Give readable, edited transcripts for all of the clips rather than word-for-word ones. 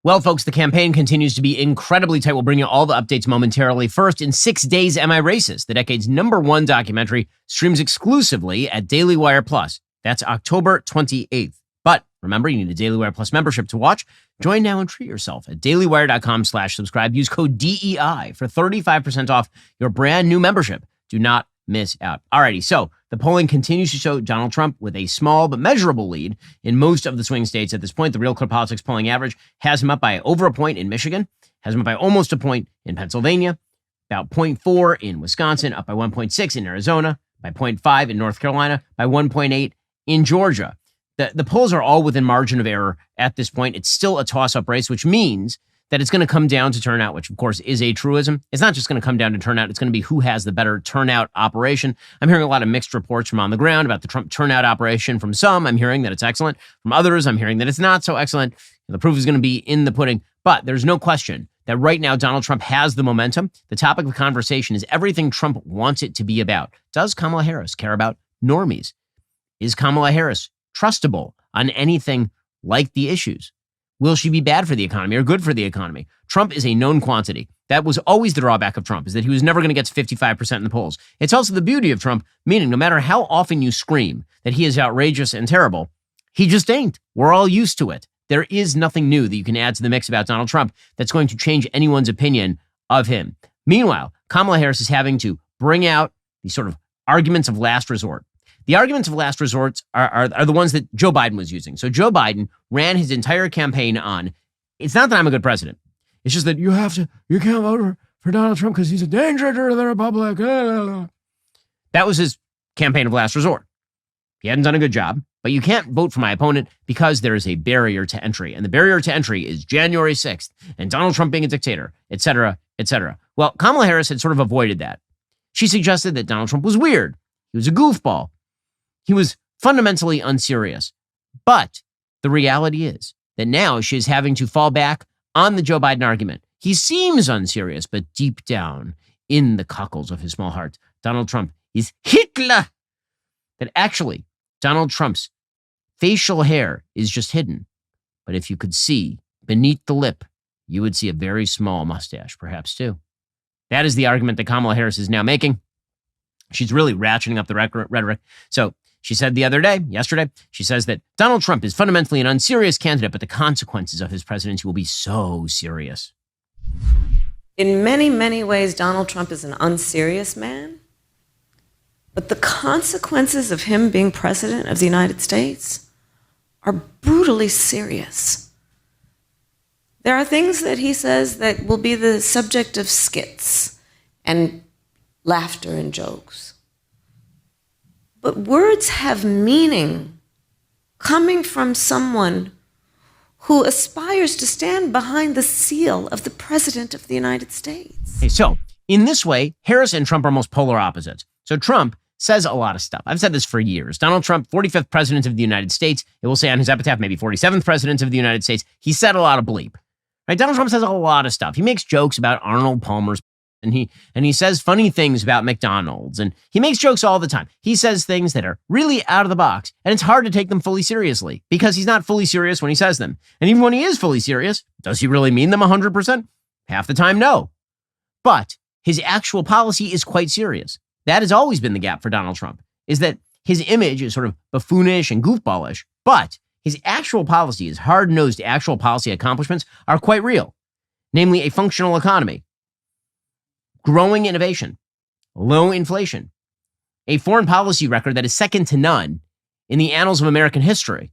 Well, folks, the campaign continues to be incredibly tight. We'll bring you all the updates momentarily. First, in 6 days, Am I Racist? The decade's #1 documentary streams exclusively at Daily Wire Plus. That's October 28th. But remember, you need a Daily Wire Plus membership to watch. Join now and treat yourself at dailywire.com/subscribe. Use code DEI for 35% off your brand new membership. Do not miss out. Alrighty, so the polling continues to show Donald Trump with a small but measurable lead in most of the swing states at this point. The Real Clear Politics polling average has him up by over a point in Michigan, has him up by almost a point in Pennsylvania, about 0.4 in Wisconsin, up by 1.6 in Arizona, by 0.5 in North Carolina, by 1.8 in Georgia. The polls are all within margin of error at this point. It's still a toss-up race, which means that it's going to come down to turnout, which of course is a truism. It's not just going to come down to turnout. It's going to be who has the better turnout operation. I'm hearing a lot of mixed reports from on the ground about the Trump turnout operation. From some, I'm hearing that it's excellent. From others, I'm hearing that it's not so excellent. The proof is going to be in the pudding. But there's no question that right now Donald Trump has the momentum. The topic of conversation is everything Trump wants it to be about. Does Kamala Harris care about normies? Is Kamala Harris trustable on anything like the issues? Will she be bad for the economy or good for the economy? Trump is a known quantity. That was always the drawback of Trump, is that he was never going to get to 55% in the polls. It's also the beauty of Trump, meaning no matter how often you scream that he is outrageous and terrible, he just ain't. We're all used to it. There is nothing new that you can add to the mix about Donald Trump that's going to change anyone's opinion of him. Meanwhile, Kamala Harris is having to bring out these sort of arguments of last resort. The arguments of last resort are the ones that Joe Biden was using. So Joe Biden ran his entire campaign on, it's not that I'm a good president. It's just that you can't vote for Donald Trump because he's a danger to the republic. That was his campaign of last resort. He hadn't done a good job, but you can't vote for my opponent because there is a barrier to entry. And the barrier to entry is January 6th and Donald Trump being a dictator, et cetera, et cetera. Well, Kamala Harris had sort of avoided that. She suggested that Donald Trump was weird. He was a goofball. He was fundamentally unserious. But the reality is that now she is having to fall back on the Joe Biden argument. He seems unserious, but deep down in the cockles of his small heart, Donald Trump is Hitler. That actually, Donald Trump's facial hair is just hidden. But if you could see beneath the lip, you would see a very small mustache, perhaps too. That is the argument that Kamala Harris is now making. She's really ratcheting up the rhetoric. So she said yesterday, she says that Donald Trump is fundamentally an unserious candidate, but the consequences of his presidency will be so serious. In many, many ways, Donald Trump is an unserious man, but the consequences of him being president of the United States are brutally serious. There are things that he says that will be the subject of skits and laughter and jokes. But words have meaning coming from someone who aspires to stand behind the seal of the President of the United States. Okay, so in this way, Harris and Trump are almost polar opposites. So Trump says a lot of stuff. I've said this for years. Donald Trump, 45th President of the United States. It will say on his epitaph, maybe 47th President of the United States. He said a lot of bleep. Right? Donald Trump says a lot of stuff. He makes jokes about Arnold Palmer's and he says funny things about McDonald's, and he makes jokes all the time. He says things that are really out of the box, and it's hard to take them fully seriously because he's not fully serious when he says them. And even when he is fully serious, does he really mean them 100%? Half the time, no. But his actual policy is quite serious. That has always been the gap for Donald Trump, is that his image is sort of buffoonish and goofballish, but his actual policy, his hard-nosed actual policy accomplishments are quite real, namely a functional economy, growing innovation, low inflation, a foreign policy record that is second to none in the annals of American history,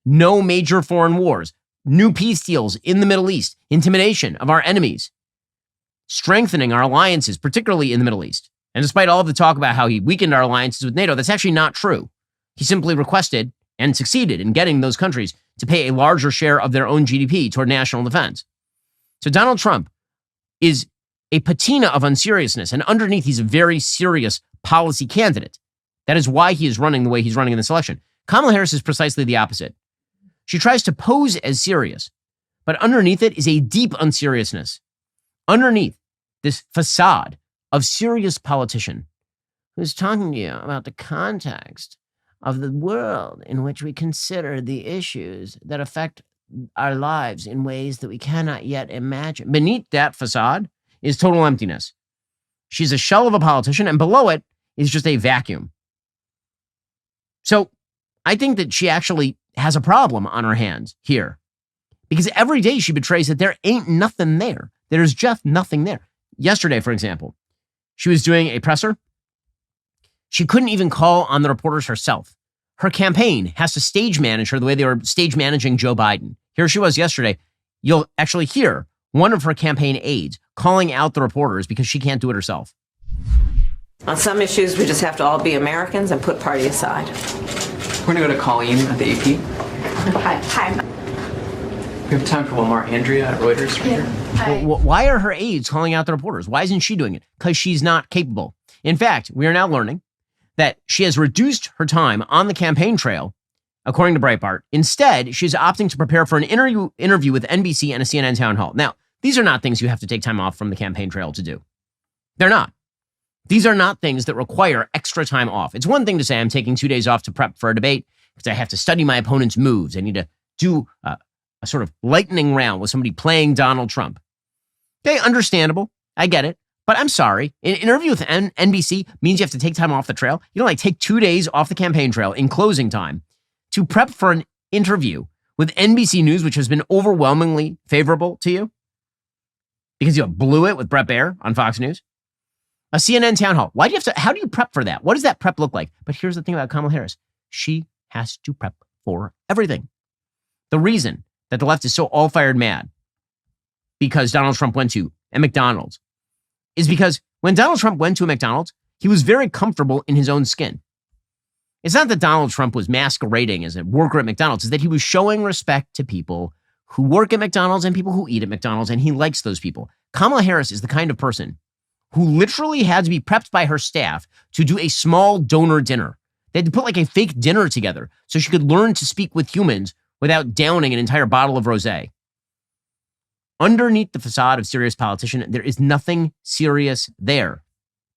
no major foreign wars, new peace deals in the Middle East, intimidation of our enemies, strengthening our alliances, particularly in the Middle East. And despite all of the talk about how he weakened our alliances with NATO, that's actually not true. He simply requested and succeeded in getting those countries to pay a larger share of their own GDP toward national defense. So Donald Trump is a patina of unseriousness, and underneath, he's a very serious policy candidate. That is why he is running the way he's running in this election. Kamala Harris is precisely the opposite. She tries to pose as serious, but underneath it is a deep unseriousness. Underneath this facade of serious politician who's talking to you about the context of the world in which we consider the issues that affect our lives in ways that we cannot yet imagine. Beneath that facade is total emptiness. She's a shell of a politician, and below it is just a vacuum. So I think that she actually has a problem on her hands here, because every day she betrays that there ain't nothing there. There's just nothing there. Yesterday, for example, she was doing a presser. She couldn't even call on the reporters herself. Her campaign has to stage manage her the way they were stage managing Joe Biden. Here she was yesterday. You'll actually hear one of her campaign aides calling out the reporters because she can't do it herself. On some issues, we just have to all be Americans and put party aside. We're going to go to Colleen at the AP. Hi. We have time for one more. Andrea at Reuters. Hi. Well, why are her aides calling out the reporters? Why isn't she doing it? Because she's not capable. In fact, we are now learning that she has reduced her time on the campaign trail, according to Breitbart. Instead, she's opting to prepare for an interview with NBC and a CNN town hall. Now, these are not things you have to take time off from the campaign trail to do. They're not. These are not things that require extra time off. It's one thing to say I'm taking 2 days off to prep for a debate because I have to study my opponent's moves. I need to do a sort of lightning round with somebody playing Donald Trump. Okay, understandable. I get it. But I'm sorry. An interview with NBC means you have to take time off the trail. You don't like take 2 days off the campaign trail in closing time to prep for an interview with NBC News, which has been overwhelmingly favorable to you because you blew it with Bret Baier on Fox News. A CNN town hall. Why do you have to? How do you prep for that? What does that prep look like? But here's the thing about Kamala Harris. She has to prep for everything. The reason that the left is so all fired mad because Donald Trump went to a McDonald's is because when Donald Trump went to a McDonald's, he was very comfortable in his own skin. It's not that Donald Trump was masquerading as a worker at McDonald's. It's that he was showing respect to people who work at McDonald's and people who eat at McDonald's, and he likes those people. Kamala Harris is the kind of person who literally had to be prepped by her staff to do a small donor dinner. They had to put like a fake dinner together so she could learn to speak with humans without downing an entire bottle of rosé. Underneath the facade of serious politician, there is nothing serious there.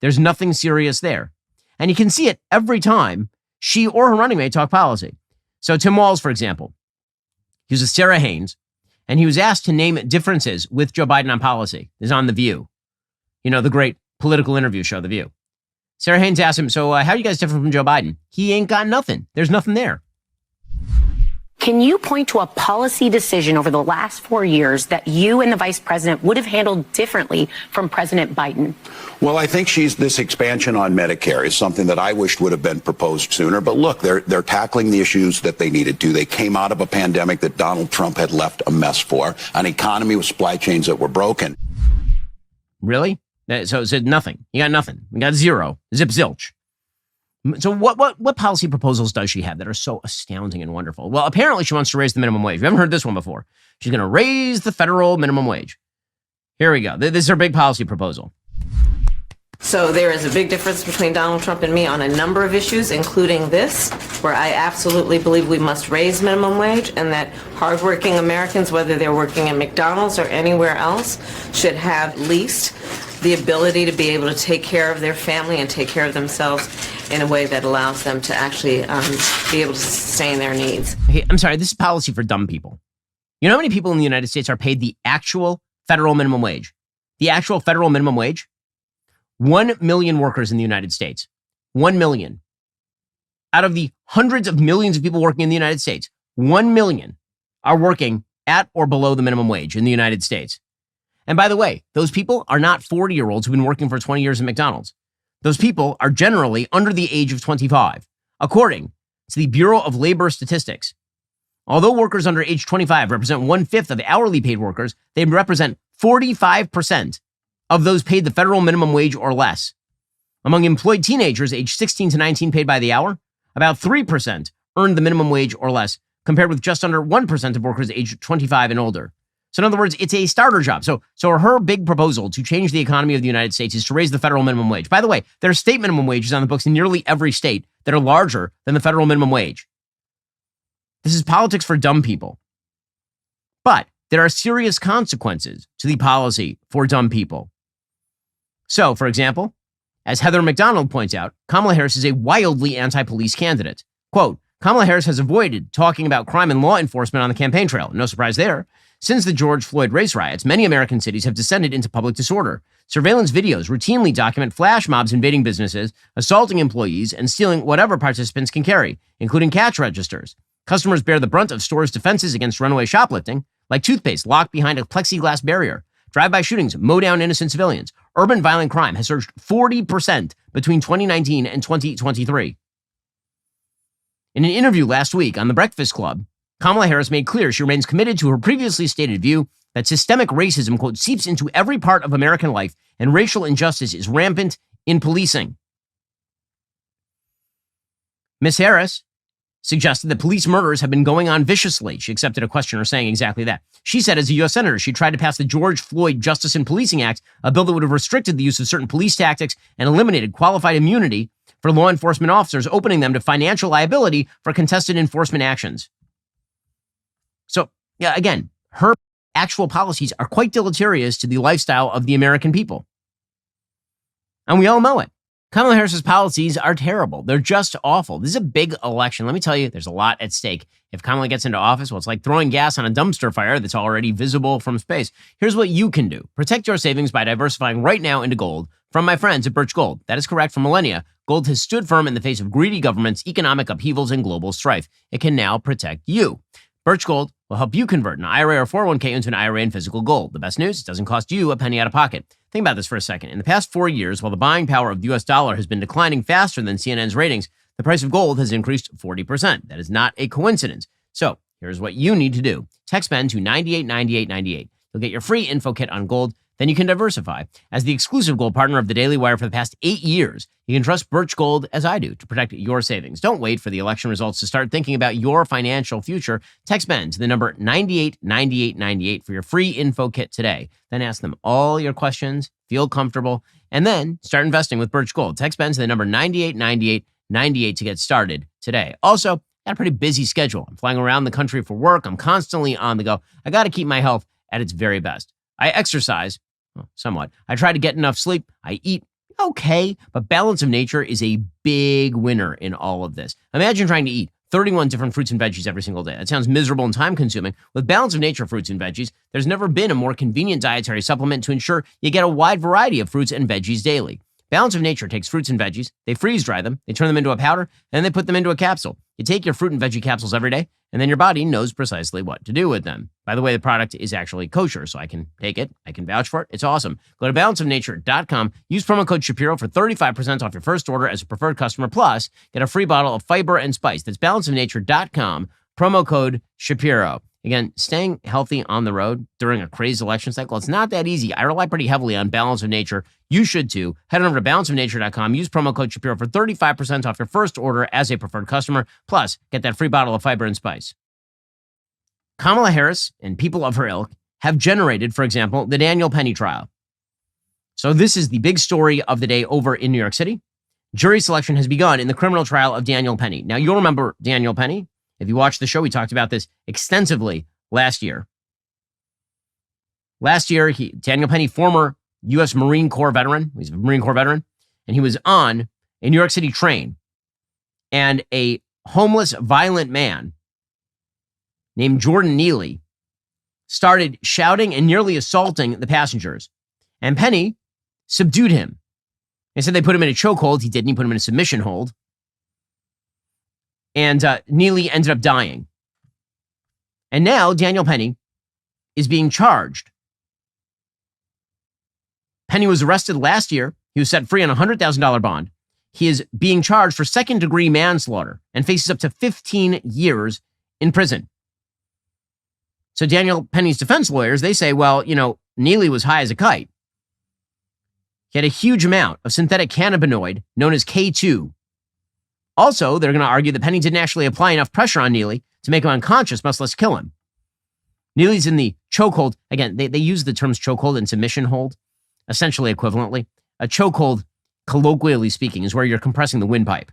There's nothing serious there. And you can see it every time she or her running mate talk policy. So Tim Walz, for example, he was with Sarah Haynes, and he was asked to name differences with Joe Biden on policy. This is on The View. You know, the great political interview show, The View. Sarah Haynes asked him, so how are you guys different from Joe Biden? He ain't got nothing. There's nothing there. Can you point to a policy decision over the last 4 years that you and the vice president would have handled differently from President Biden? Well, I think this expansion on Medicare is something that I wished would have been proposed sooner. But look, they're tackling the issues that they needed to. They came out of a pandemic that Donald Trump had left a mess for, an economy with supply chains that were broken. Really? So it said nothing. You got nothing. You got zero. Zip zilch. So what policy proposals does she have that are so astounding and wonderful? Well, apparently she wants to raise the minimum wage. We haven't heard this one before. She's going to raise the federal minimum wage. Here we go. This is her big policy proposal. So there is a big difference between Donald Trump and me on a number of issues, including this, where I absolutely believe we must raise minimum wage and that hardworking Americans, whether they're working at McDonald's or anywhere else, should have at least the ability to be able to take care of their family and take care of themselves in a way that allows them to actually be able to sustain their needs. Hey, I'm sorry, this is policy for dumb people. You know how many people in the United States are paid the actual federal minimum wage? The actual federal minimum wage? 1 million workers in the United States. 1 million. Out of the hundreds of millions of people working in the United States, 1 million are working at or below the minimum wage in the United States. And by the way, those people are not 40-year-olds who've been working for 20 years at McDonald's. Those people are generally under the age of 25, according to the Bureau of Labor Statistics. Although workers under age 25 represent 1/5 of hourly paid workers, they represent 45% of those paid the federal minimum wage or less. Among employed teenagers aged 16 to 19 paid by the hour, about 3% earned the minimum wage or less, compared with just under 1% of workers aged 25 and older. So in other words, it's a starter job. So her big proposal to change the economy of the United States is to raise the federal minimum wage. By the way, there are state minimum wages on the books in nearly every state that are larger than the federal minimum wage. This is politics for dumb people. But there are serious consequences to the policy for dumb people. So, for example, as Heather McDonald points out, Kamala Harris is a wildly anti-police candidate. Quote, Kamala Harris has avoided talking about crime and law enforcement on the campaign trail. No surprise there. Since the George Floyd race riots, many American cities have descended into public disorder. Surveillance videos routinely document flash mobs invading businesses, assaulting employees, and stealing whatever participants can carry, including cash registers. Customers bear the brunt of stores' defenses against runaway shoplifting, like toothpaste locked behind a plexiglass barrier. Drive-by shootings mow down innocent civilians. Urban violent crime has surged 40% between 2019 and 2023. In an interview last week on The Breakfast Club, Kamala Harris made clear she remains committed to her previously stated view that systemic racism, quote, seeps into every part of American life and racial injustice is rampant in policing. Ms. Harris suggested that police murders have been going on viciously. She accepted a questioner saying exactly that. She said as a U.S. Senator, she tried to pass the George Floyd Justice and Policing Act, a bill that would have restricted the use of certain police tactics and eliminated qualified immunity for law enforcement officers, opening them to financial liability for contested enforcement actions. So, yeah, again, her actual policies are quite deleterious to the lifestyle of the American people. And we all know it. Kamala Harris's policies are terrible. They're just awful. This is a big election. Let me tell you, there's a lot at stake. If Kamala gets into office, well, it's like throwing gas on a dumpster fire that's already visible from space. Here's what you can do. Protect your savings by diversifying right now into gold from my friends at Birch Gold. That is correct. For millennia, gold has stood firm in the face of greedy governments, economic upheavals, and global strife. It can now protect you. Birch Gold will help you convert an IRA or 401k into an IRA in physical gold. The best news, it doesn't cost you a penny out of pocket. Think about this for a second. In the past 4 years, while the buying power of the U.S. dollar has been declining faster than CNN's ratings, the price of gold has increased 40%. That is not a coincidence. So here's what you need to do. Text Ben to 989898. You'll get your free info kit on gold. Then you can diversify. As the exclusive gold partner of the Daily Wire for the past 8 years, you can trust Birch Gold as I do to protect your savings. Don't wait for the election results to start thinking about your financial future. Text Ben to the number 989898 for your free info kit today. Then ask them all your questions, feel comfortable, and then start investing with Birch Gold. Text Ben to the number 989898 to get started today. Also, got a pretty busy schedule. I'm flying around the country for work. I'm constantly on the go. I got to keep my health at its very best. I exercise, well, somewhat. I try to get enough sleep. I eat okay, but balance of nature is a big winner in all of this. Imagine trying to eat 31 different fruits and veggies every single day. That sounds miserable and time-consuming. With balance of nature fruits and veggies, there's never been a more convenient dietary supplement to ensure you get a wide variety of fruits and veggies daily. Balance of Nature takes fruits and veggies, they freeze dry them, they turn them into a powder, and then they put them into a capsule. You take your fruit and veggie capsules every day, and then your body knows precisely what to do with them. By the way, the product is actually kosher, so I can take it. I can vouch for it. It's awesome. Go to balanceofnature.com. Use promo code Shapiro for 35% off your first order as a preferred customer. Plus, get a free bottle of fiber and spice. That's balanceofnature.com. Promo code Shapiro. Again, staying healthy on the road during a crazy election cycle, it's not that easy. I rely pretty heavily on Balance of Nature. You should too. Head on over to balanceofnature.com. Use promo code Shapiro for 35% off your first order as a preferred customer. Plus, get that free bottle of fiber and spice. Kamala Harris and people of her ilk have generated, for example, the Daniel Penny trial. So this is the big story of the day over in New York City. Jury selection has begun in the criminal trial of Daniel Penny. Now, you'll remember Daniel Penny. If you watched the show, we talked about this extensively last year. Last year, Daniel Penny, former U.S. Marine Corps veteran, he's a Marine Corps veteran, and he was on a New York City train, and a homeless, violent man named Jordan Neely started shouting and nearly assaulting the passengers. And Penny subdued him. They said they put him in a chokehold. He didn't. He put him in a submission hold. And Neely ended up dying. And now Daniel Penny is being charged. Penny was arrested last year. He was set free on a $100,000 bond. He is being charged for second-degree manslaughter and faces up to 15 years in prison. So Daniel Penny's defense lawyers, they say, well, Neely was high as a kite. He had a huge amount of synthetic cannabinoid known as K2. Also, they're going to argue that Penny didn't actually apply enough pressure on Neely to make him unconscious, much less kill him. Neely's in the chokehold. Again, they use the terms chokehold and submission hold, essentially equivalently. A chokehold, colloquially speaking, is where you're compressing the windpipe.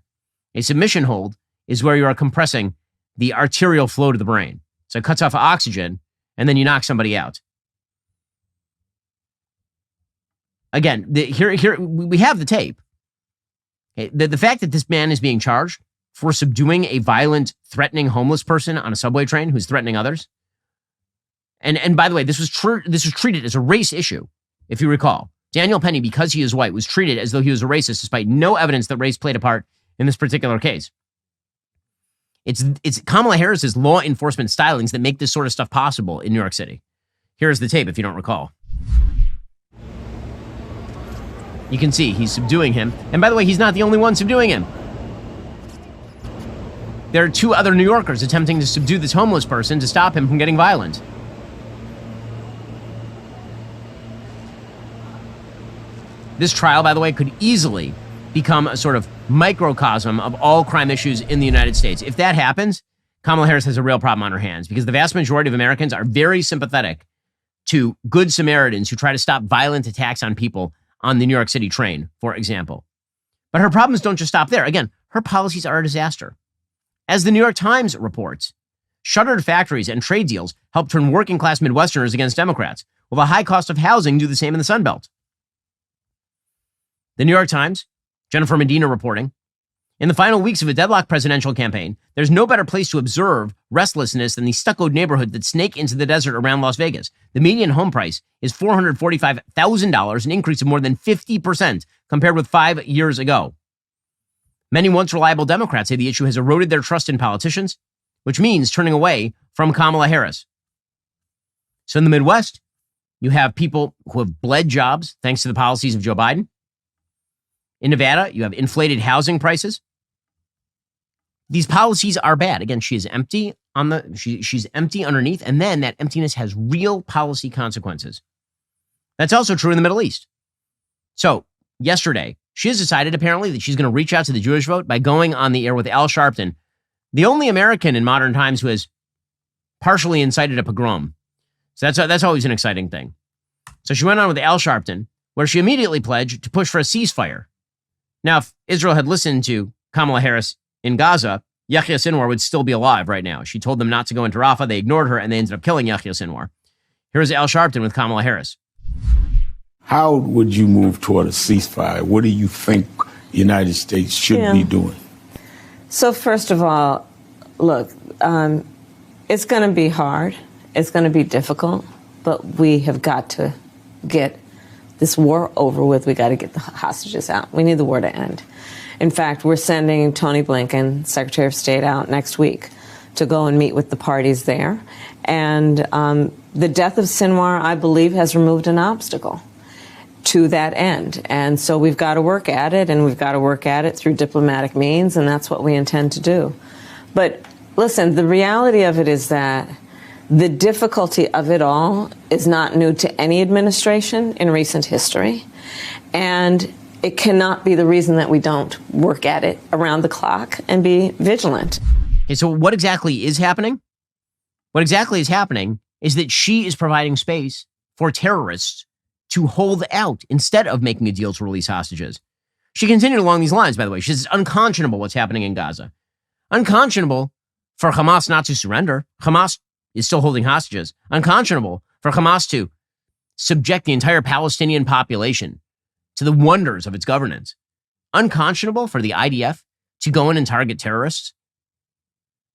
A submission hold is where you are compressing the arterial flow to the brain. So it cuts off oxygen, and then you knock somebody out. Again, here we have the tape. Okay, the fact that this man is being charged for subduing a violent, threatening homeless person on a subway train who's threatening others. And by the way, this was treated as a race issue, if you recall. Daniel Penny, because he is white, was treated as though he was a racist, despite no evidence that race played a part in this particular case. It's Kamala Harris's law enforcement stylings that make this sort of stuff possible in New York City. Here's the tape, if you don't recall. You can see he's subduing him. And by the way, he's not the only one subduing him. There are two other New Yorkers attempting to subdue this homeless person to stop him from getting violent. This trial, by the way, could easily become a sort of microcosm of all crime issues in the United States. If that happens, Kamala Harris has a real problem on her hands because the vast majority of Americans are very sympathetic to good Samaritans who try to stop violent attacks on people on the New York City train, for example. But her problems don't just stop there. Again, her policies are a disaster. As the New York Times reports, shuttered factories and trade deals help turn working-class Midwesterners against Democrats, while the high cost of housing do the same in the Sun Belt. The New York Times, Jennifer Medina reporting, in the final weeks of a deadlocked presidential campaign, there's no better place to observe restlessness than the stuccoed neighborhood that snake into the desert around Las Vegas. The median home price is $445,000, an increase of more than 50% compared with 5 years ago. Many once reliable Democrats say the issue has eroded their trust in politicians, which means turning away from Kamala Harris. So in the Midwest, you have people who have bled jobs thanks to the policies of Joe Biden. In Nevada, you have inflated housing prices. These policies are bad. Again, she is empty she's empty underneath, and then that emptiness has real policy consequences. That's also true in the Middle East. So yesterday, she has decided apparently that she's going to reach out to the Jewish vote by going on the air with Al Sharpton, the only American in modern times who has partially incited a pogrom. So that's always an exciting thing. So she went on with Al Sharpton, where she immediately pledged to push for a ceasefire. Now, if Israel had listened to Kamala Harris in Gaza, Yahya Sinwar would still be alive right now. She told them not to go into Rafah. They ignored her, and they ended up killing Yahya Sinwar. Here's Al Sharpton with Kamala Harris. How would you move toward a ceasefire? What do you think the United States should be doing? So first of all, look, it's going to be hard. It's going to be difficult, but we have got to get this war over with. We got to get the hostages out. We need the war to end. In fact, we're sending Tony Blinken, Secretary of State, out next week to go and meet with the parties there. And the death of Sinwar, I believe, has removed an obstacle to that end. And so we've got to work at it, and we've got to work at it through diplomatic means, and that's what we intend to do. But listen, the reality of it is that the difficulty of it all is not new to any administration in recent history. And it cannot be the reason that we don't work at it around the clock and be vigilant. Okay, so what exactly is happening? What exactly is happening is that she is providing space for terrorists to hold out instead of making a deal to release hostages. She continued along these lines, by the way. She says it's unconscionable what's happening in Gaza. Unconscionable for Hamas not to surrender. Hamas is still holding hostages. Unconscionable for Hamas to subject the entire Palestinian population to the wonders of its governance. Unconscionable for the IDF to go in and target terrorists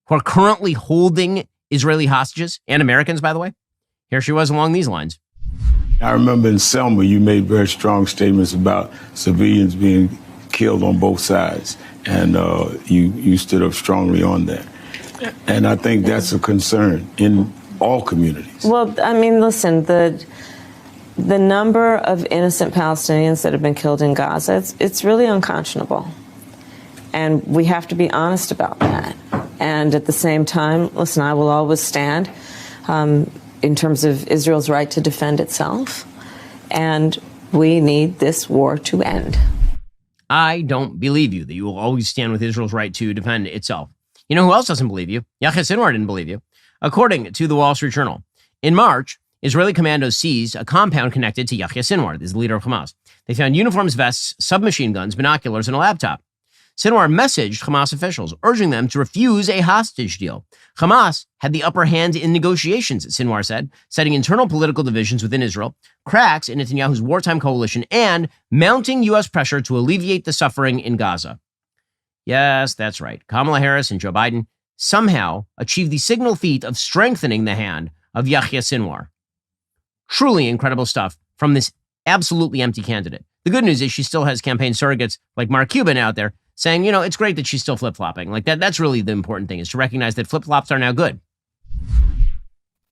who are currently holding Israeli hostages, and Americans, by the way. Here she was along these lines. I remember in Selma, you made very strong statements about civilians being killed on both sides, and you stood up strongly on that. And I think that's a concern in all communities. Well, I mean, listen, the number of innocent Palestinians that have been killed in Gaza, it's really unconscionable. And we have to be honest about that. And at the same time, listen, I will always stand in terms of Israel's right to defend itself. And we need this war to end. I don't believe you that you will always stand with Israel's right to defend itself. You know who else doesn't believe you? Yahya Sinwar didn't believe you. According to the Wall Street Journal, in March, Israeli commandos seized a compound connected to Yahya Sinwar, the leader of Hamas. They found uniforms, vests, submachine guns, binoculars, and a laptop. Sinwar messaged Hamas officials, urging them to refuse a hostage deal. Hamas had the upper hand in negotiations, Sinwar said, citing internal political divisions within Israel, cracks in Netanyahu's wartime coalition, and mounting U.S. pressure to alleviate the suffering in Gaza. Yes, that's right. Kamala Harris and Joe Biden somehow achieved the signal feat of strengthening the hand of Yahya Sinwar. Truly incredible stuff from this absolutely empty candidate. The good news is she still has campaign surrogates like Mark Cuban out there saying, it's great that she's still flip-flopping. Like that's really the important thing, is to recognize that flip-flops are now good.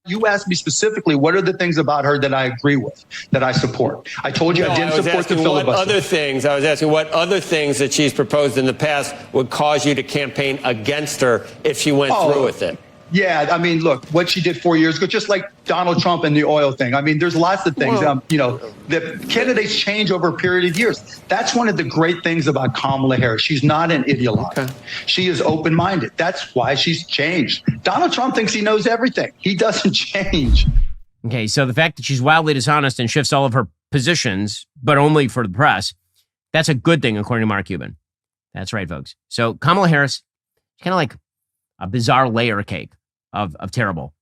You asked me specifically, what are the things about her that I agree with, that I support? I told you I didn't support the filibuster. I was asking what other things that she's proposed in the past would cause you to campaign against her if she went through with it. Yeah, I mean, look, what she did 4 years ago, just like Donald Trump and the oil thing. I mean, there's lots of things, that candidates change over a period of years. That's one of the great things about Kamala Harris. She's not an ideologue. Okay. She is open-minded. That's why she's changed. Donald Trump thinks he knows everything. He doesn't change. Okay, so the fact that she's wildly dishonest and shifts all of her positions, but only for the press, that's a good thing, according to Mark Cuban. That's right, folks. So Kamala Harris, she's kind of like a bizarre layer cake of terrible.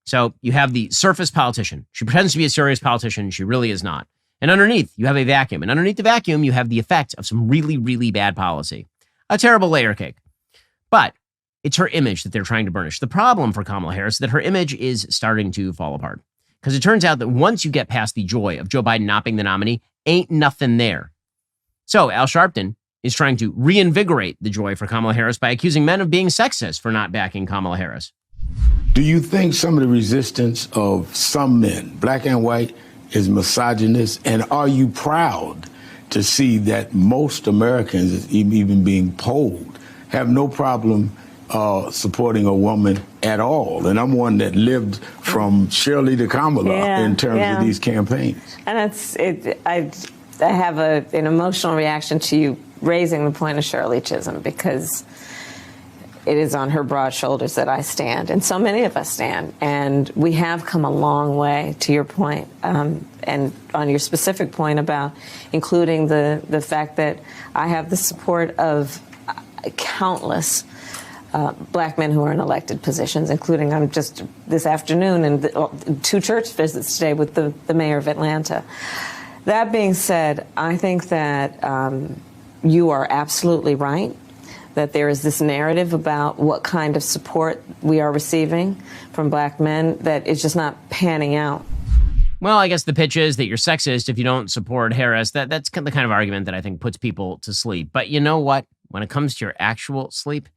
So you have the surface politician. She pretends to be a serious politician. She really is not. And underneath, you have a vacuum. And underneath the vacuum, you have the effect of some really, really bad policy. A terrible layer cake. But it's her image that they're trying to burnish. The problem for Kamala Harris is that her image is starting to fall apart. Because it turns out that once you get past the joy of Joe Biden not being the nominee, ain't nothing there. So Al Sharpton is trying to reinvigorate the joy for Kamala Harris by accusing men of being sexist for not backing Kamala Harris. Do you think some of the resistance of some men, black and white, is misogynist? And are you proud to see that most Americans, even being polled, have no problem supporting a woman at all? And I'm one that lived from Shirley to Kamala in terms of these campaigns. And I have an emotional reaction to you raising the point of Shirley Chisholm, because it is on her broad shoulders that I stand, and so many of us stand. And we have come a long way, to your point, and on your specific point about including the fact that I have the support of countless black men who are in elected positions, including I'm just this afternoon and 2 church visits today with the mayor of Atlanta. That being said, I think that you are absolutely right, that there is this narrative about what kind of support we are receiving from black men that is just not panning out. Well, I guess the pitch is that you're sexist if you don't support Harris. That's the kind of argument that I think puts people to sleep. But you know what? When it comes to your actual sleep,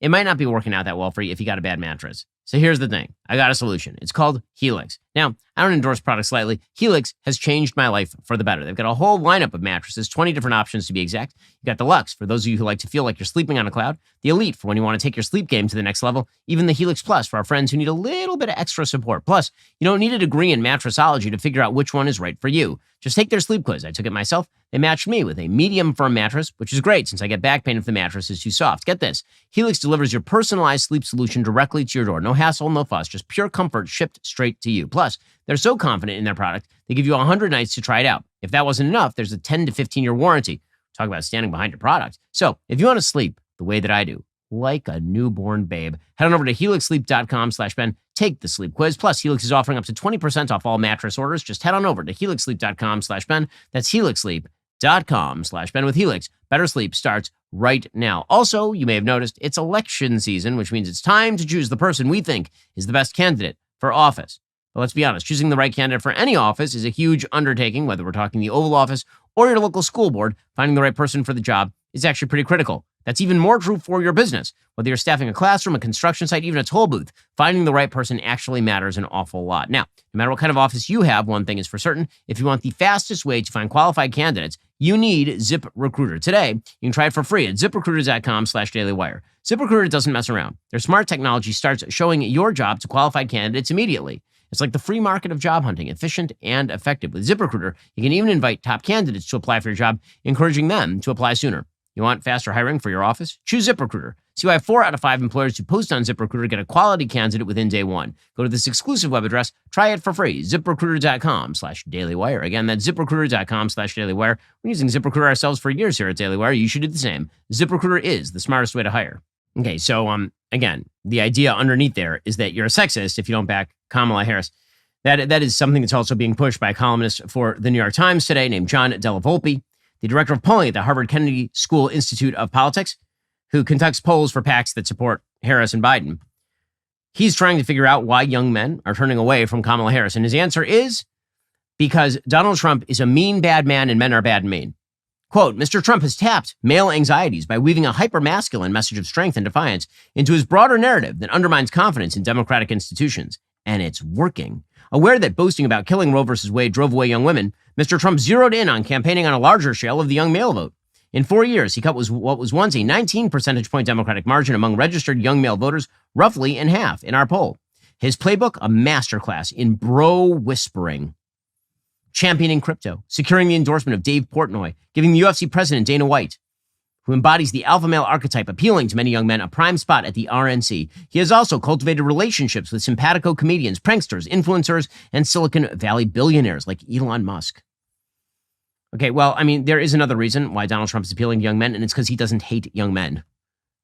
it might not be working out that well for you if you got a bad mattress. So here's the thing. I got a solution. It's called Helix. Now, I don't endorse products lightly. Helix has changed my life for the better. They've got a whole lineup of mattresses, 20 different options to be exact. You got Deluxe for those of you who like to feel like you're sleeping on a cloud, the Elite for when you want to take your sleep game to the next level, even the Helix Plus for our friends who need a little bit of extra support. Plus, you don't need a degree in mattressology to figure out which one is right for you. Just take their sleep quiz. I took it myself. They matched me with a medium firm mattress, which is great since I get back pain if the mattress is too soft. Get this. Helix delivers your personalized sleep solution directly to your door. No hassle, no fuss, just pure comfort shipped straight to you. Plus, they're so confident in their product, they give you 100 nights to try it out. If that wasn't enough, there's a 10 to 15-year warranty. Talk about standing behind your product. So if you want to sleep the way that I do, like a newborn babe, head on over to helixsleep.com/Ben. Take the sleep quiz. Plus, Helix is offering up to 20% off all mattress orders. Just head on over to helixsleep.com/Ben. That's helixsleep.com/Ben. With Helix, better sleep starts right now. Also, you may have noticed it's election season, which means it's time to choose the person we think is the best candidate for office. But let's be honest, choosing the right candidate for any office is a huge undertaking, whether we're talking the Oval Office or your local school board. Finding the right person for the job is actually pretty critical. That's even more true for your business. Whether you're staffing a classroom, a construction site, even a toll booth, finding the right person actually matters an awful lot. Now, no matter what kind of office you have, one thing is for certain. If you want the fastest way to find qualified candidates, you need ZipRecruiter. Today, you can try it for free at ZipRecruiter.com/dailywire. ZipRecruiter doesn't mess around. Their smart technology starts showing your job to qualified candidates immediately. It's like the free market of job hunting, efficient and effective. With ZipRecruiter, you can even invite top candidates to apply for your job, encouraging them to apply sooner. You want faster hiring for your office? Choose ZipRecruiter. See why 4 out of 5 employers who post on ZipRecruiter get a quality candidate within day one. Go to this exclusive web address. Try it for free. ZipRecruiter.com/dailywire. Again, that's ZipRecruiter.com/dailywire. We're using ZipRecruiter ourselves for years here at Daily Wire. You should do the same. ZipRecruiter is the smartest way to hire. Okay, so again, the idea underneath there is that you're a sexist if you don't back Kamala Harris. That is something that's also being pushed by a columnist for the New York Times today named John Della Volpe, the director of polling at the Harvard Kennedy School Institute of Politics. who conducts polls for PACs that support Harris and Biden. He's trying to figure out why young men are turning away from Kamala Harris. And his answer is because Donald Trump is a mean, bad man and men are bad and mean. Quote, Mr. Trump has tapped male anxieties by weaving a hyper-masculine message of strength and defiance into his broader narrative that undermines confidence in democratic institutions. And it's working. Aware that boasting about killing Roe v. Wade drove away young women, Mr. Trump zeroed in on campaigning on a larger share of the young male vote. In 4 years, he cut what was once a 19 percentage point Democratic margin among registered young male voters roughly in half in our poll. His playbook, a masterclass in bro whispering. Championing crypto, securing the endorsement of Dave Portnoy, giving the UFC president Dana White, who embodies the alpha male archetype appealing to many young men, a prime spot at the RNC. He has also cultivated relationships with simpatico comedians, pranksters, influencers, and Silicon Valley billionaires like Elon Musk. Okay, well, I mean, there is another reason why Donald Trump is appealing to young men, and it's because he doesn't hate young men.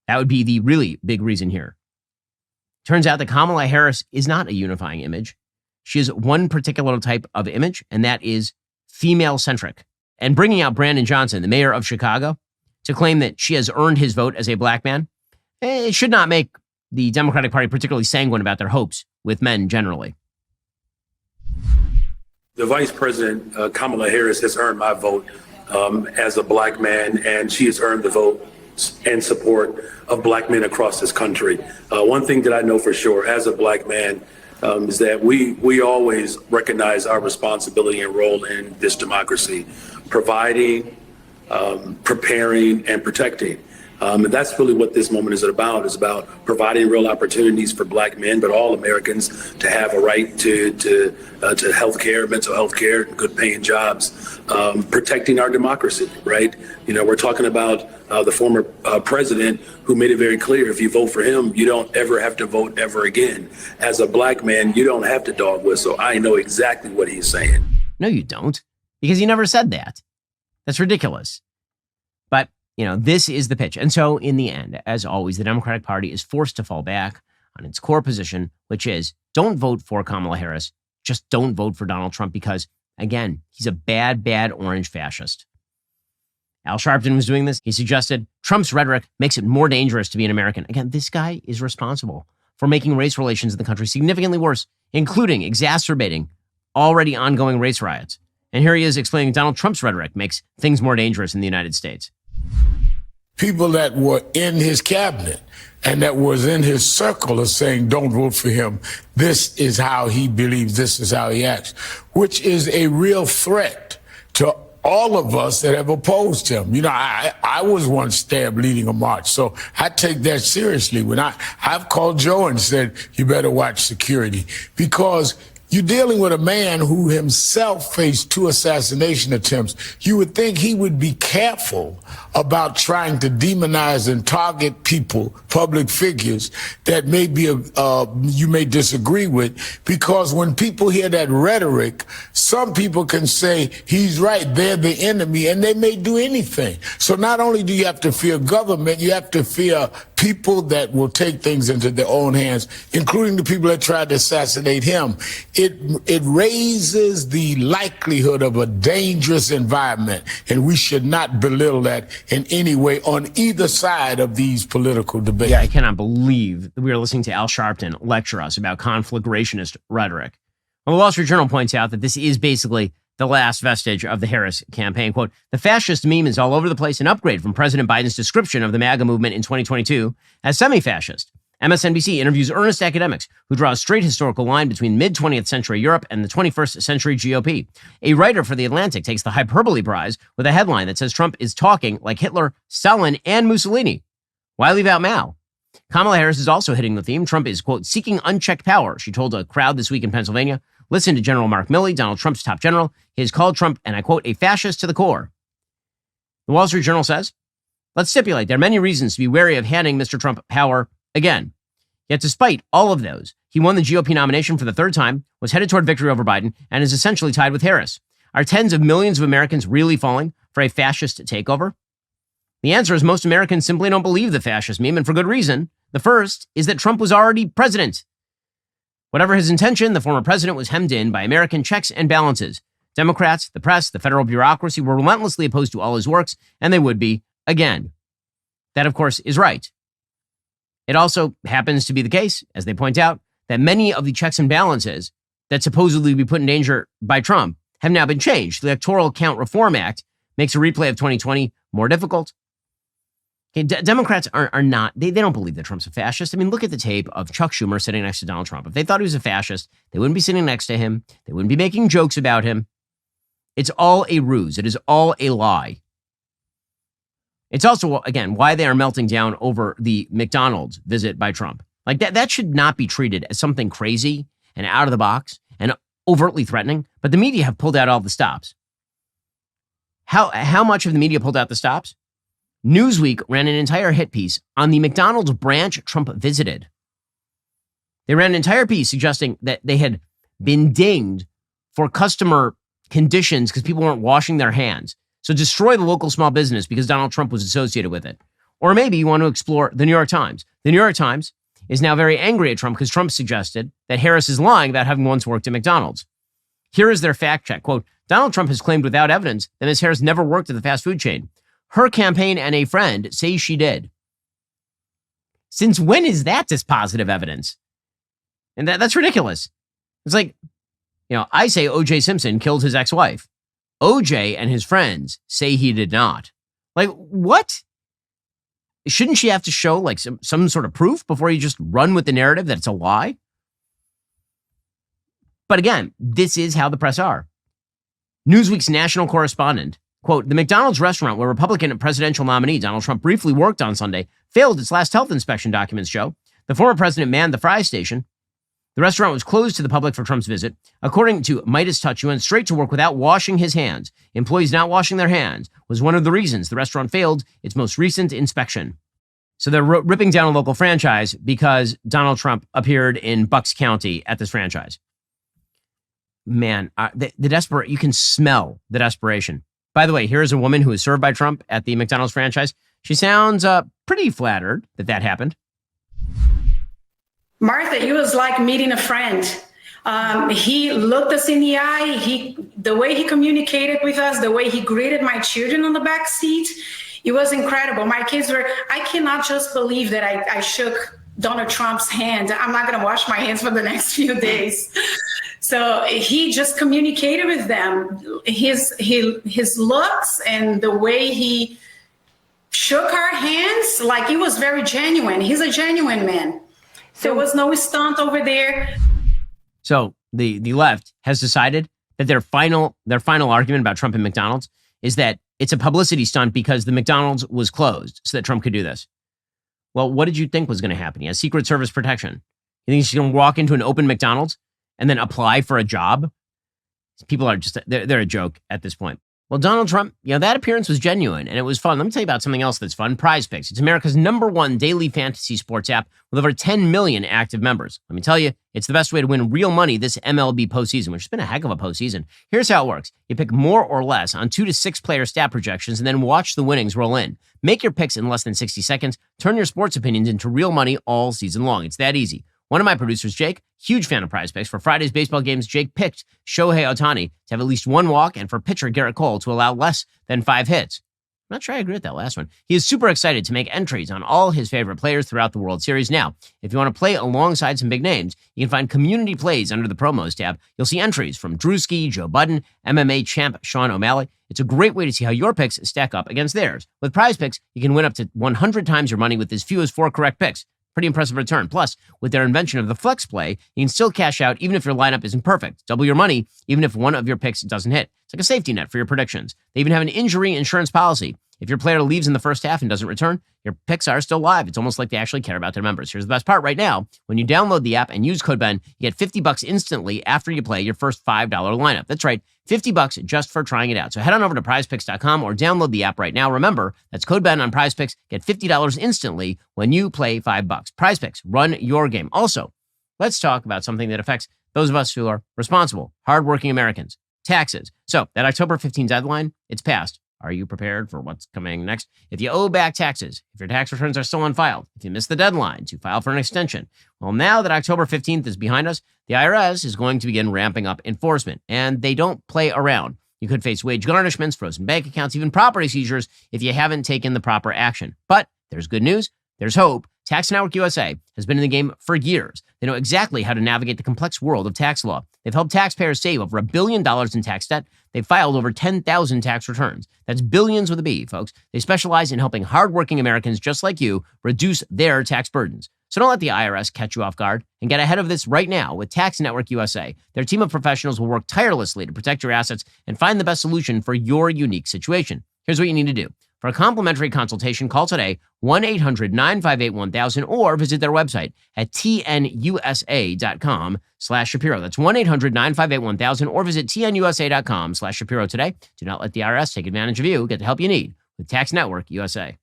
That would be the really big reason here. Turns out that Kamala Harris is not a unifying image. She is one particular type of image, and that is female-centric. And bringing out Brandon Johnson, the mayor of Chicago, to claim that she has earned his vote as a black man, it should not make the Democratic Party particularly sanguine about their hopes with men generally. The Vice President, Kamala Harris, has earned my vote as a black man, and she has earned the vote and support of black men across this country. One thing that I know for sure as a black man is that we always recognize our responsibility and role in this democracy, providing, preparing, and protecting. And that's really what this moment is about providing real opportunities for black men, but all Americans to have a right to health care, mental health care, good paying jobs, protecting our democracy, right? You know, we're talking about the former president who made it very clear, if you vote for him, you don't ever have to vote ever again. As a black man, you don't have to dog whistle. I know exactly what he's saying. No, you don't, because he never said that. That's ridiculous. But this is the pitch. And so in the end, as always, the Democratic Party is forced to fall back on its core position, which is don't vote for Kamala Harris. Just don't vote for Donald Trump because, again, he's a bad, bad orange fascist. Al Sharpton was doing this. He suggested Trump's rhetoric makes it more dangerous to be an American. Again, this guy is responsible for making race relations in the country significantly worse, including exacerbating already ongoing race riots. And here he is explaining Donald Trump's rhetoric makes things more dangerous in the United States. People that were in his cabinet and that was in his circle are saying, don't vote for him. This is how he believes. This is how he acts, which is a real threat to all of us that have opposed him. I was once stabbed leading a march, so I take that seriously. When I've called Joe and said, you better watch security, because you're dealing with a man who himself faced 2 assassination attempts. You would think he would be careful about trying to demonize and target people, public figures, that maybe you may disagree with, because when people hear that rhetoric, some people can say, he's right, they're the enemy, and they may do anything. So not only do you have to fear government, you have to fear people that will take things into their own hands, including the people that tried to assassinate him. It raises the likelihood of a dangerous environment, and we should not belittle that in any way on either side of these political debates. Yeah, I cannot believe that we are listening to Al Sharpton lecture us about conflagrationist rhetoric. Well, the Wall Street Journal points out that this is basically the last vestige of the Harris campaign. Quote, the fascist meme is all over the place, an upgrade from President Biden's description of the MAGA movement in 2022 as semi-fascist. MSNBC interviews earnest academics who draw a straight historical line between mid-20th century Europe and the 21st century GOP. A writer for The Atlantic takes the hyperbole prize with a headline that says Trump is talking like Hitler, Stalin, and Mussolini. Why leave out Mao? Kamala Harris is also hitting the theme. Trump is, quote, seeking unchecked power. She told a crowd this week in Pennsylvania. Listen to General Mark Milley, Donald Trump's top general. He has called Trump, and I quote, a fascist to the core. The Wall Street Journal says, let's stipulate there are many reasons to be wary of handing Mr. Trump power again. Yet despite all of those, he won the GOP nomination for the 3rd time, was headed toward victory over Biden, and is essentially tied with Harris. Are tens of millions of Americans really falling for a fascist takeover? The answer is most Americans simply don't believe the fascist meme, and for good reason. The first is that Trump was already president. Whatever his intention, the former president was hemmed in by American checks and balances. Democrats, the press, the federal bureaucracy were relentlessly opposed to all his works, and they would be again. That, of course, is right. It also happens to be the case, as they point out, that many of the checks and balances that supposedly be put in danger by Trump have now been changed. The Electoral Count Reform Act makes a replay of 2020 more difficult. Okay, Democrats are not, they don't believe that Trump's a fascist. I mean, look at the tape of Chuck Schumer sitting next to Donald Trump. If they thought he was a fascist, they wouldn't be sitting next to him. They wouldn't be making jokes about him. It's all a ruse. It is all a lie. It's also, again, why they are melting down over the McDonald's visit by Trump. Like that should not be treated as something crazy and out of the box and overtly threatening. But the media have pulled out all the stops. How much of the media pulled out the stops? Newsweek ran an entire hit piece on the McDonald's branch Trump visited. They ran an entire piece suggesting that they had been dinged for customer conditions because people weren't washing their hands. So destroy the local small business because Donald Trump was associated with it. Or maybe you want to explore the New York Times. The New York Times is now very angry at Trump because Trump suggested that Harris is lying about having once worked at McDonald's. Here is their fact check. Quote, Donald Trump has claimed without evidence that Ms. Harris never worked at the fast food chain. Her campaign and a friend say she did. Since when is that dispositive evidence? And that's ridiculous. It's like, I say O.J. Simpson killed his ex-wife. O.J. and his friends say he did not. Like, what? Shouldn't she have to show like some sort of proof before you just run with the narrative that it's a lie? But again, this is how the press are. Newsweek's national correspondent, quote, the McDonald's restaurant where Republican presidential nominee Donald Trump briefly worked on Sunday failed its last health inspection documents show. The former president manned the fry station. The restaurant was closed to the public for Trump's visit. According to Midas Touch, he went straight to work without washing his hands. Employees not washing their hands was one of the reasons the restaurant failed its most recent inspection. So they're ripping down a local franchise because Donald Trump appeared in Bucks County at this franchise. Man, you can smell the desperation. By the way, here is a woman who was served by Trump at the McDonald's franchise. She sounds pretty flattered that happened. Martha, it was like meeting a friend. He looked us in the eye. The way he communicated with us, the way he greeted my children on the back seat, it was incredible. My kids I cannot just believe that I shook Donald Trump's hand. I'm not going to wash my hands for the next few days. So he just communicated with them. His looks and the way he shook our hands, like it was very genuine. He's a genuine man. There was no stunt over there. So the left has decided that their final argument about Trump and McDonald's is that it's a publicity stunt because the McDonald's was closed so that Trump could do this. Well, what did you think was going to happen? He has Secret Service protection. You think he's going to walk into an open McDonald's and then apply for a job? People are just, they're a joke at this point. Well, Donald Trump, that appearance was genuine and it was fun. Let me tell you about something else that's fun. Prize Picks. It's America's #1 daily fantasy sports app with over 10 million active members. Let me tell you, it's the best way to win real money this MLB postseason, which has been a heck of a postseason. Here's how it works. You pick more or less on 2 to 6 player stat projections and then watch the winnings roll in. Make your picks in less than 60 seconds. Turn your sports opinions into real money all season long. It's that easy. One of my producers, Jake, huge fan of Prize Picks. For Friday's baseball games, Jake picked Shohei Ohtani to have at least one walk and for pitcher Garrett Cole to allow less than 5 hits. I'm not sure I agree with that last one. He is super excited to make entries on all his favorite players throughout the World Series. Now, if you want to play alongside some big names, you can find community plays under the promos tab. You'll see entries from Drewski, Joe Budden, MMA champ Sean O'Malley. It's a great way to see how your picks stack up against theirs. With Prize Picks, you can win up to 100 times your money with as few as 4 correct picks. Pretty impressive return. Plus, with their invention of the flex play, you can still cash out even if your lineup isn't perfect. Double your money even if one of your picks doesn't hit. It's like a safety net for your predictions. They even have an injury insurance policy. If your player leaves in the first half and doesn't return, your picks are still live. It's almost like they actually care about their members. Here's the best part right now. When you download the app and use code BEN, you get $50 instantly after you play your first $5 lineup. That's right, $50 just for trying it out. So head on over to prizepicks.com or download the app right now. Remember, that's code BEN on Prize Picks. Get $50 instantly when you play $5. Prize Picks, run your game. Also, let's talk about something that affects those of us who are responsible, hardworking Americans, taxes. So that October 15 deadline, it's passed. Are you prepared for what's coming next? If you owe back taxes, if your tax returns are still unfiled, if you missed the deadline to file for an extension, well, now that October 15th is behind us, the IRS is going to begin ramping up enforcement, and they don't play around. You could face wage garnishments, frozen bank accounts, even property seizures if you haven't taken the proper action. But There's good news. There's hope. Tax Network USA has been in the game for years. They know exactly how to navigate the complex world of tax law. They've helped taxpayers save over $1 billion in tax debt. They've filed over 10,000 tax returns. That's billions with a B, folks. They specialize in helping hardworking Americans just like you reduce their tax burdens. So don't let the IRS catch you off guard and get ahead of this right now with Tax Network USA. Their team of professionals will work tirelessly to protect your assets and find the best solution for your unique situation. Here's what you need to do. For a complimentary consultation, call today, 1-800-958-1000, or visit their website at tnusa.com/Shapiro. That's 1-800-958-1000, or visit tnusa.com/Shapiro today. Do not let the IRS take advantage of you. Get the help you need with Tax Network USA.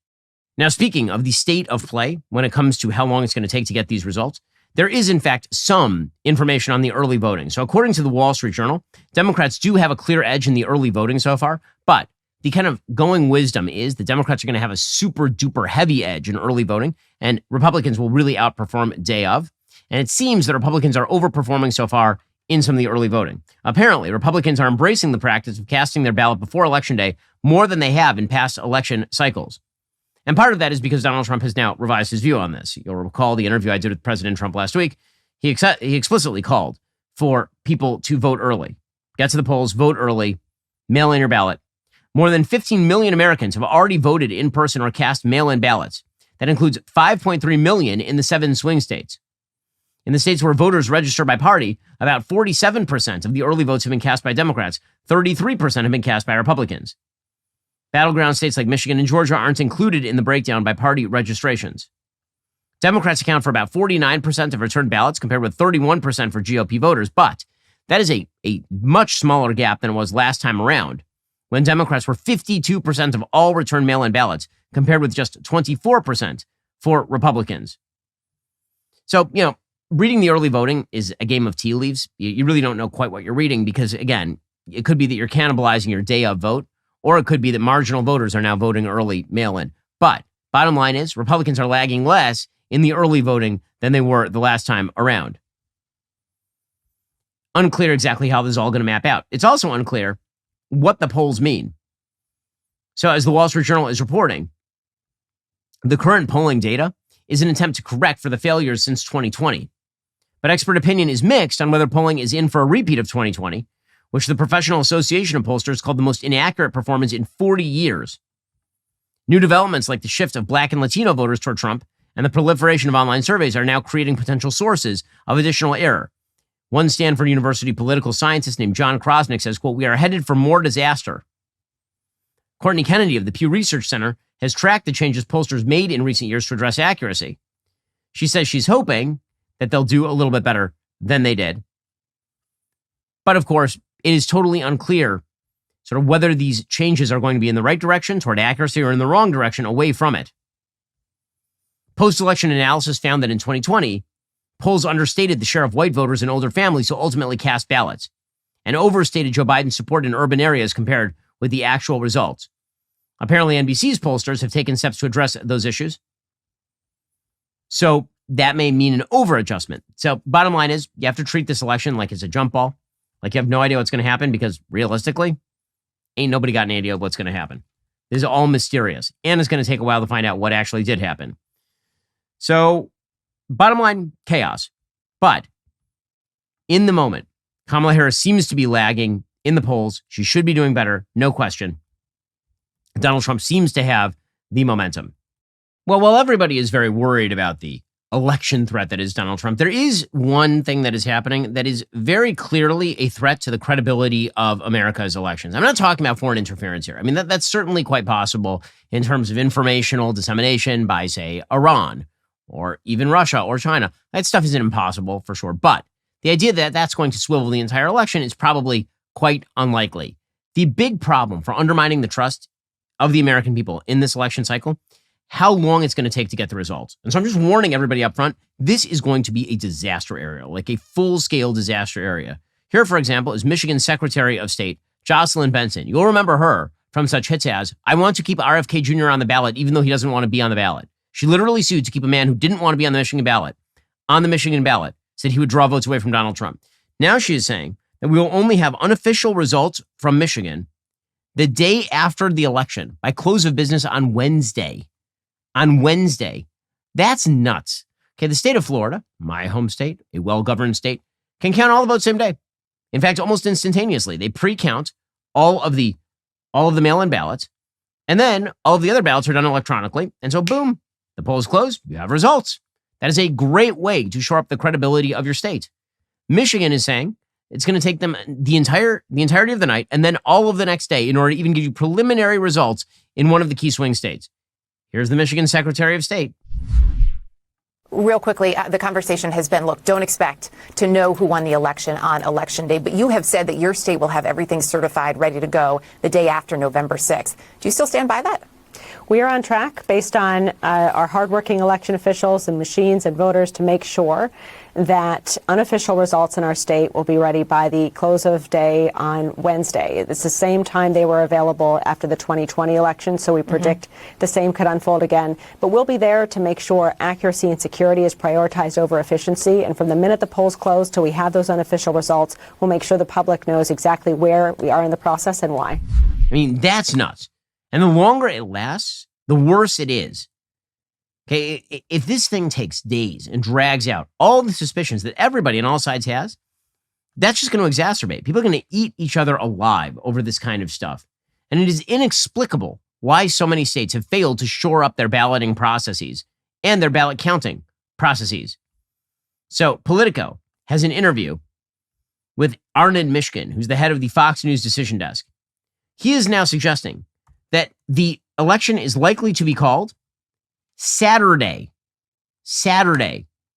Now, speaking of the state of play when it comes to how long it's going to take to get these results, there is, in fact, some information on the early voting. So according to the Wall Street Journal, Democrats do have a clear edge in the early voting so far, but the kind of going wisdom is the Democrats are going to have a super duper heavy edge in early voting, and Republicans will really outperform day of. And it seems that Republicans are overperforming so far in some of the early voting. Apparently, Republicans are embracing the practice of casting their ballot before Election Day more than they have in past election cycles. And part of that is because Donald Trump has now revised his view on this. You'll recall the interview I did with President Trump last week. He explicitly called for people to vote early. Get to the polls, vote early, mail in your ballot. More than 15 million Americans have already voted in person or cast mail-in ballots. That includes 5.3 million in the 7 swing states. In the states where voters register by party, about 47% of the early votes have been cast by Democrats. 33% have been cast by Republicans. Battleground states like Michigan and Georgia aren't included in the breakdown by party registrations. Democrats account for about 49% of returned ballots compared with 31% for GOP voters, but that is a much smaller gap than it was last time around, when Democrats were 52% of all returned mail-in ballots, compared with just 24% for Republicans. So, reading the early voting is a game of tea leaves. You really don't know quite what you're reading because, again, it could be that you're cannibalizing your day of vote, or it could be that marginal voters are now voting early mail-in. But bottom line is, Republicans are lagging less in the early voting than they were the last time around. Unclear exactly how this is all going to map out. It's also unclear what the polls mean. So as the Wall Street Journal is reporting, the current polling data is an attempt to correct for the failures since 2020. But expert opinion is mixed on whether polling is in for a repeat of 2020, which the Professional Association of Pollsters called the most inaccurate performance in 40 years. New developments like the shift of Black and Latino voters toward Trump and the proliferation of online surveys are now creating potential sources of additional error. One Stanford University political scientist named John Krosnick says, quote, "We are headed for more disaster." Courtney Kennedy of the Pew Research Center has tracked the changes pollsters made in recent years to address accuracy. She says she's hoping that they'll do a little bit better than they did. But of course, it is totally unclear sort of whether these changes are going to be in the right direction toward accuracy or in the wrong direction away from it. Post-election analysis found that in 2020, polls understated the share of white voters and older families who ultimately cast ballots, and overstated Joe Biden's support in urban areas compared with the actual results. Apparently, NBC's pollsters have taken steps to address those issues. So that may mean an over-adjustment. So bottom line is, you have to treat this election like it's a jump ball, like you have no idea what's going to happen, because realistically, ain't nobody got any idea what's going to happen. This is all mysterious, and it's going to take a while to find out what actually did happen. So bottom line, chaos. But in the moment, Kamala Harris seems to be lagging in the polls. She should be doing better, no question. Donald Trump seems to have the momentum. Well, while everybody is very worried about the election threat that is Donald Trump, there is one thing that is happening that is very clearly a threat to the credibility of America's elections. I'm not talking about foreign interference here. I mean, that's certainly quite possible in terms of informational dissemination by, say, Iran, or even Russia or China. That stuff isn't impossible for sure. But the idea that that's going to swivel the entire election is probably quite unlikely. The big problem for undermining the trust of the American people in this election cycle, how long it's going to take to get the results. And so I'm just warning everybody up front, this is going to be a disaster area, like a full-scale disaster area. Here, for example, is Michigan's Secretary of State, Jocelyn Benson. You'll remember her from such hits as, "I want to keep RFK Jr. on the ballot even though he doesn't want to be on the ballot." She literally sued to keep a man who didn't want to be on the Michigan ballot, said he would draw votes away from Donald Trump. Now she is saying that we will only have unofficial results from Michigan the day after the election, by close of business on Wednesday. on Wednesday. That's nuts. Okay, the state of Florida, my home state, a well-governed state, can count all the votes same day. In fact, almost instantaneously. They pre-count all of the mail-in ballots, and then all of the other ballots are done electronically. And so, boom, the polls close, you have results. That is a great way to shore up the credibility of your state. Michigan is saying it's going to take them the entirety of the night and then all of the next day in order to even give you preliminary results in one of the key swing states. Here's the Michigan Secretary of State. Real quickly, the conversation has been, look, don't expect to know who won the election on Election Day, but you have said that your state will have everything certified, ready to go the day after November 6th. Do you still stand by that? We are on track based on our hardworking election officials and machines and voters to make sure that unofficial results in our state will be ready by the close of day on Wednesday. It's the same time they were available after the 2020 election, so we predict the same could unfold again. But we'll be there to make sure accuracy and security is prioritized over efficiency. And from the minute the polls close till we have those unofficial results, we'll make sure the public knows exactly where we are in the process and why. I mean, that's nuts. And the longer it lasts, the worse it is. Okay, if this thing takes days and drags out all the suspicions that everybody on all sides has, that's just going to exacerbate. People are going to eat each other alive over this kind of stuff. And it is inexplicable why so many states have failed to shore up their balloting processes and their ballot counting processes. So Politico has an interview with Arnold Mishkin, who's the head of the Fox News decision desk. He is now suggesting that the election is likely to be called Saturday.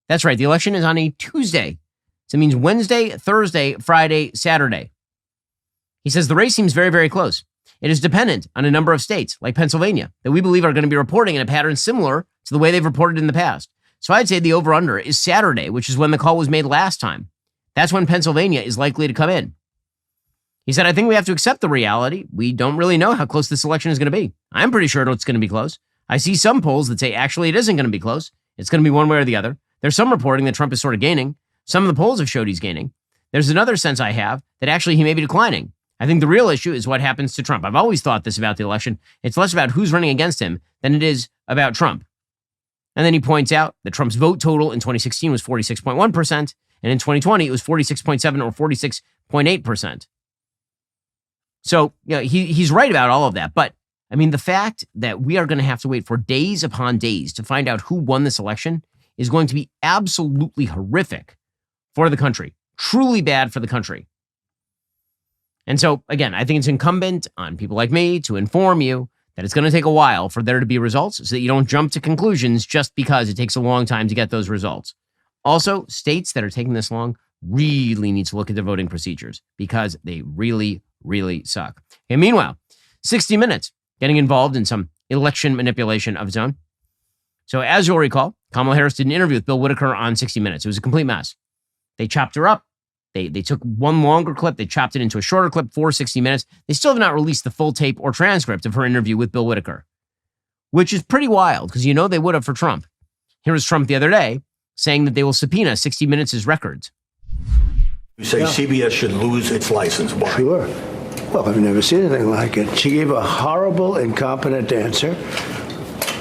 That's right. The election is on a Tuesday. So it means Wednesday, Thursday, Friday, Saturday. He says the race seems very, very close. It is dependent on a number of states, like Pennsylvania, that we believe are going to be reporting in a pattern similar to the way they've reported in the past. So I'd say the over-under is Saturday, which is when the call was made last time. That's when Pennsylvania is likely to come in. He said, I think we have to accept the reality. We don't really know how close this election is going to be. I'm pretty sure it's going to be close. I see some polls that say actually it isn't going to be close. It's going to be one way or the other. There's some reporting that Trump is sort of gaining. Some of the polls have showed he's gaining. There's another sense I have that actually he may be declining. I think the real issue is what happens to Trump. I've always thought this about the election. It's less about who's running against him than it is about Trump. And then he points out that Trump's vote total in 2016 was 46.1%, and in 2020 it was 46.7 or 46.8%. So, you know, he's right about all of that. But I mean, the fact that we are going to have to wait for days upon days to find out who won this election is going to be absolutely horrific for the country, truly bad for the country. And so, again, I think it's incumbent on people like me to inform you that it's going to take a while for there to be results so that you don't jump to conclusions just because it takes a long time to get those results. Also, states that are taking this long really need to look at their voting procedures because they really suck. And meanwhile, 60 Minutes getting involved in some election manipulation of its own. So as you'll recall, Kamala Harris did an interview with Bill Whitaker on 60 Minutes. It was a complete mess. They chopped her up. They took one longer clip. They chopped it into a shorter clip for 60 Minutes. They still have not released the full tape or transcript of her interview with Bill Whitaker, which is pretty wild because you know they would have for Trump. Here was Trump the other day saying that they will subpoena 60 Minutes' records. You say CBS should lose its license. Why? Sure. Well, I've never seen anything like it. She gave a horrible, incompetent answer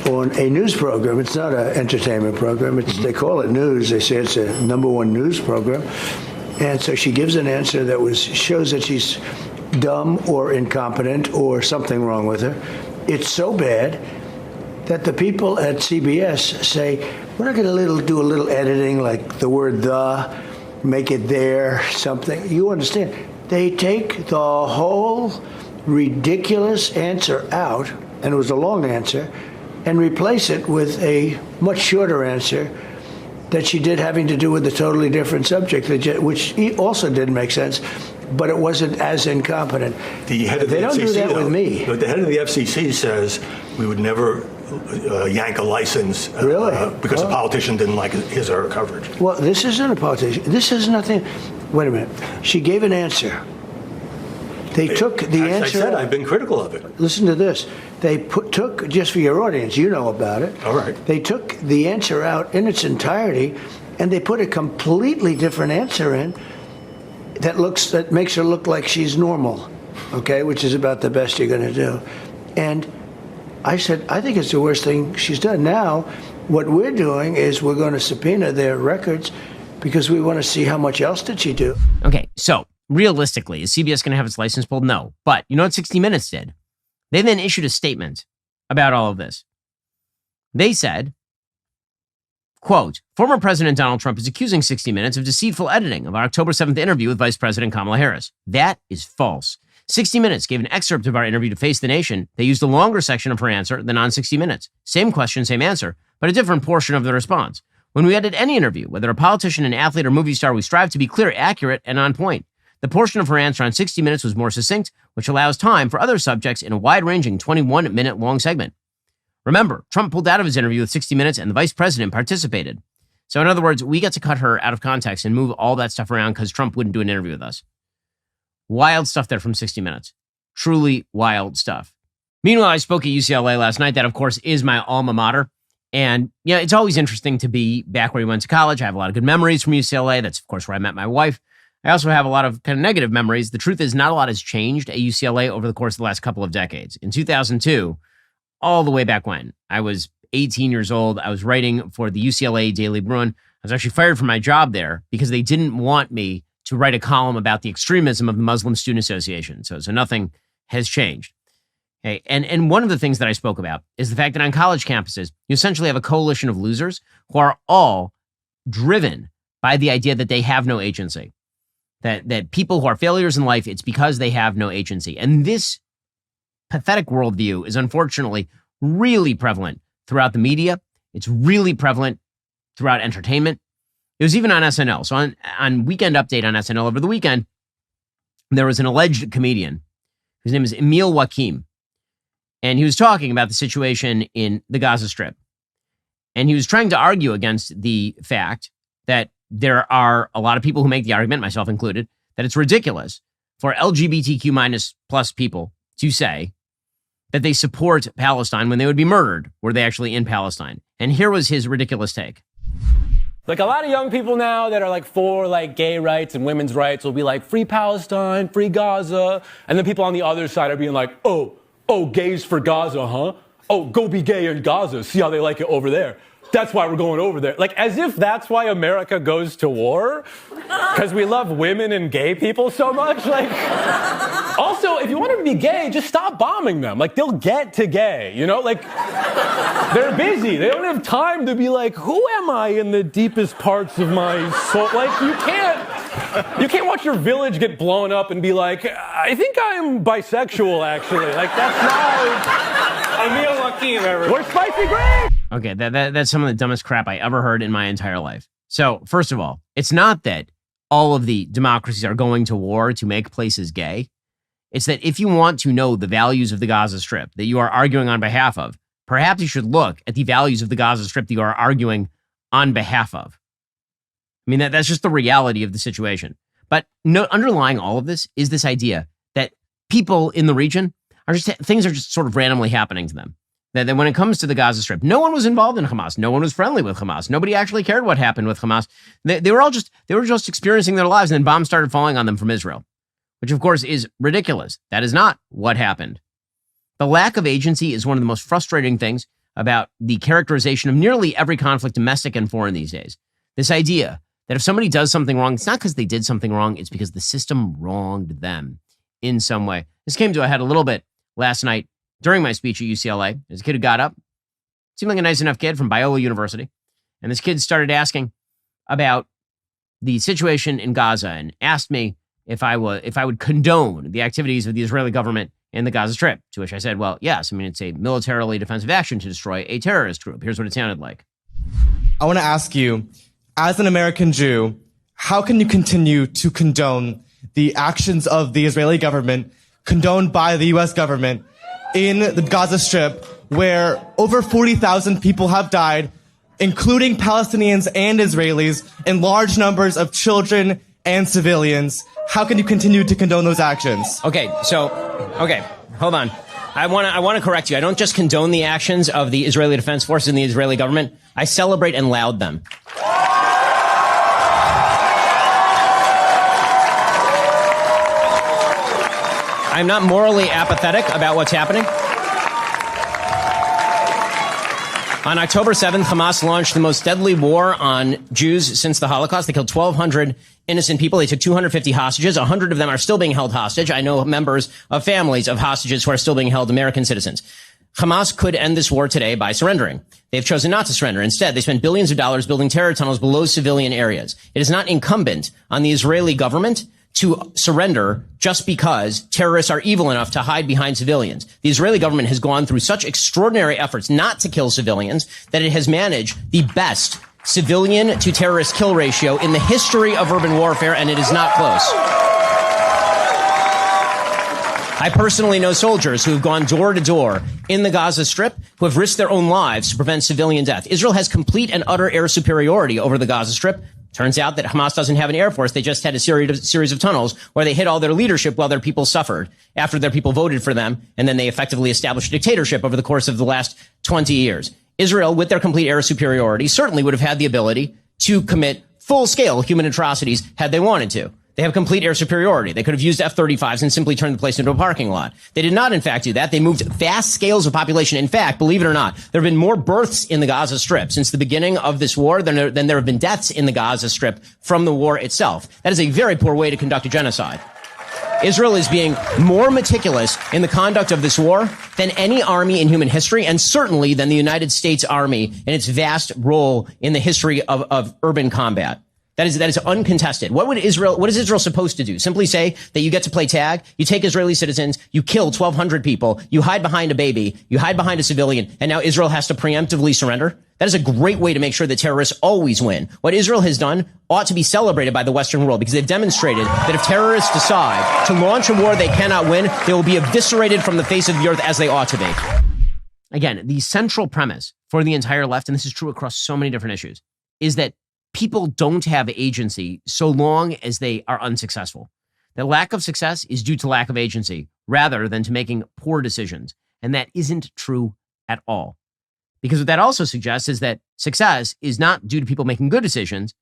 on a news program. It's not an entertainment program. They call it news. They say it's a #1 news program. And so she gives an answer that shows that she's dumb or incompetent or something wrong with her. It's so bad that the people at CBS say, we're not going to do a little editing, like the word the, make it there, something. You understand? They take the whole ridiculous answer out, and it was a long answer, and replace it with a much shorter answer that she did having to do with a totally different subject, which also didn't make sense, but it wasn't as incompetent. The head of they the don't FCC, do that with me. The head of the FCC says we would never yank a license because a politician didn't like his or her coverage. Well, this isn't a politician. This is nothing. Wait a minute. She gave an answer. They took the answer. I said I've been critical of it. Listen to this. They took, just for your audience, you know about it. All right. They took the answer out in its entirety, and they put a completely different answer in that makes her look like she's normal, okay, which is about the best you're going to do. And I said, I think it's the worst thing she's done. Now, what we're doing is we're going to subpoena their records because we want to see how much else did she do. Okay, so realistically, is CBS going to have its license pulled? No. But you know what 60 Minutes did? They then issued a statement about all of this. They said, quote, former President Donald Trump is accusing 60 Minutes of deceitful editing of our October 7th interview with Vice President Kamala Harris. That is false. 60 Minutes gave an excerpt of our interview to Face the Nation. They used a longer section of her answer than on 60 Minutes. Same question, same answer, but a different portion of the response. When we edit any interview, whether a politician, an athlete, or movie star, we strive to be clear, accurate, and on point. The portion of her answer on 60 Minutes was more succinct, which allows time for other subjects in a wide-ranging 21-minute long segment. Remember, Trump pulled out of his interview with 60 Minutes and the vice president participated. So in other words, we get to cut her out of context and move all that stuff around because Trump wouldn't do an interview with us. Wild stuff there from 60 Minutes. Truly wild stuff. Meanwhile, I spoke at UCLA last night. That, of course, is my alma mater. And, yeah, it's always interesting to be back where you went to college. I have a lot of good memories from UCLA. That's, of course, where I met my wife. I also have a lot of kind of negative memories. The truth is not a lot has changed at UCLA over the course of the last couple of decades. In 2002, all the way back when, I was 18 years old. I was writing for the UCLA Daily Bruin. I was actually fired from my job there because they didn't want me to write a column about the extremism of the Muslim Student Association. So nothing has changed. Okay. And one of the things that I spoke about is the fact that on college campuses, you essentially have a coalition of losers who are all driven by the idea that they have no agency. That people who are failures in life, it's because they have no agency. And this pathetic worldview is unfortunately really prevalent throughout the media. It's really prevalent throughout entertainment. It was even on SNL. So on Weekend Update on SNL over the weekend, there was an alleged comedian whose name is Emil Wakim. And he was talking about the situation in the Gaza Strip. And he was trying to argue against the fact that there are a lot of people who make the argument, myself included, that it's ridiculous for LGBTQ minus plus people to say that they support Palestine when they would be murdered were they actually in Palestine. And here was his ridiculous take. Like a lot of young people now that are like for like gay rights and women's rights will be like free Palestine, free Gaza. And then people on the other side are being like, oh, gays for Gaza, huh? Oh, go be gay in Gaza. See how they like it over there. That's why we're going over there. Like, as if that's why America goes to war? Because we love women and gay people so much? Like, also, if you want them to be gay, just stop bombing them. Like, they'll get to gay, you know? Like, they're busy. They don't have time to be like, who am I in the deepest parts of my soul? Like, you can't watch your village get blown up and be like, I think I'm bisexual, actually. Like, that's not Emil Wakim, everyone. We're spicy green! Okay, that's some of the dumbest crap I ever heard in my entire life. So, first of all, it's not that all of the democracies are going to war to make places gay. It's that if you want to know the values of the Gaza Strip that you are arguing on behalf of, perhaps you should look at the values of the Gaza Strip that you are arguing on behalf of. I mean, that's just the reality of the situation. But underlying all of this is this idea that people in the region things are just sort of randomly happening to them. That when it comes to the Gaza Strip, no one was involved in Hamas. No one was friendly with Hamas. Nobody actually cared what happened with Hamas. They were just experiencing their lives, and then bombs started falling on them from Israel, which of course is ridiculous. That is not what happened. The lack of agency is one of the most frustrating things about the characterization of nearly every conflict, domestic and foreign these days. This idea that if somebody does something wrong, it's not because they did something wrong, it's because the system wronged them in some way. This came to a head a little bit last night during my speech at UCLA. There's a kid who got up, seemed like a nice enough kid from Biola University. And this kid started asking about the situation in Gaza and asked me if I would condone the activities of the Israeli government in the Gaza Strip, to which I said, well, yes. I mean, it's a militarily defensive action to destroy a terrorist group. Here's what it sounded like. I want to ask you, as an American Jew, how can you continue to condone the actions of the Israeli government, condoned by the U.S. government, in the Gaza Strip, where over 40,000 people have died, including Palestinians and Israelis, and large numbers of children and civilians? How can you continue to condone those actions? Okay, hold on. I want to correct you. I don't just condone the actions of the Israeli Defense Forces and the Israeli government. I celebrate and laud them. I'm not morally apathetic about what's happening. On October 7th, Hamas launched the most deadly war on Jews since the Holocaust. They killed 1,200 innocent people. They took 250 hostages. 100 of them are still being held hostage. I know members of families of hostages who are still being held, American citizens. Hamas could end this war today by surrendering. They've chosen not to surrender. Instead, they spent billions of dollars building terror tunnels below civilian areas. It is not incumbent on the Israeli government to surrender just because terrorists are evil enough to hide behind civilians. The Israeli government has gone through such extraordinary efforts not to kill civilians that it has managed the best civilian to terrorist kill ratio in the history of urban warfare, and it is not close. I personally know soldiers who have gone door to door in the Gaza Strip who have risked their own lives to prevent civilian death. Israel has complete and utter air superiority over the Gaza Strip. Turns out that Hamas doesn't have an air force. They just had a series of tunnels where they hid all their leadership while their people suffered after their people voted for them. And then they effectively established a dictatorship over the course of the last 20 years. Israel, with their complete air superiority, certainly would have had the ability to commit full-scale human atrocities had they wanted to. They have complete air superiority. They could have used F-35s and simply turned the place into a parking lot. They did not, in fact, do that. They moved vast scales of population. In fact, believe it or not, there have been more births in the Gaza Strip since the beginning of this war than there have been deaths in the Gaza Strip from the war itself. That is a very poor way to conduct a genocide. Israel is being more meticulous in the conduct of this war than any army in human history, and certainly than the United States Army in its vast role in the history of urban combat. That is uncontested. What is Israel supposed to do? Simply say that you get to play tag, you take Israeli citizens, you kill 1,200 people, you hide behind a baby, you hide behind a civilian, and now Israel has to preemptively surrender? That is a great way to make sure that terrorists always win. What Israel has done ought to be celebrated by the Western world because they've demonstrated that if terrorists decide to launch a war they cannot win, they will be eviscerated from the face of the earth as they ought to be. Again, the central premise for the entire left, and this is true across so many different issues, is that people don't have agency so long as they are unsuccessful. The lack of success is due to lack of agency rather than to making poor decisions. And that isn't true at all. Because what that also suggests is that success is not due to people making good decisions.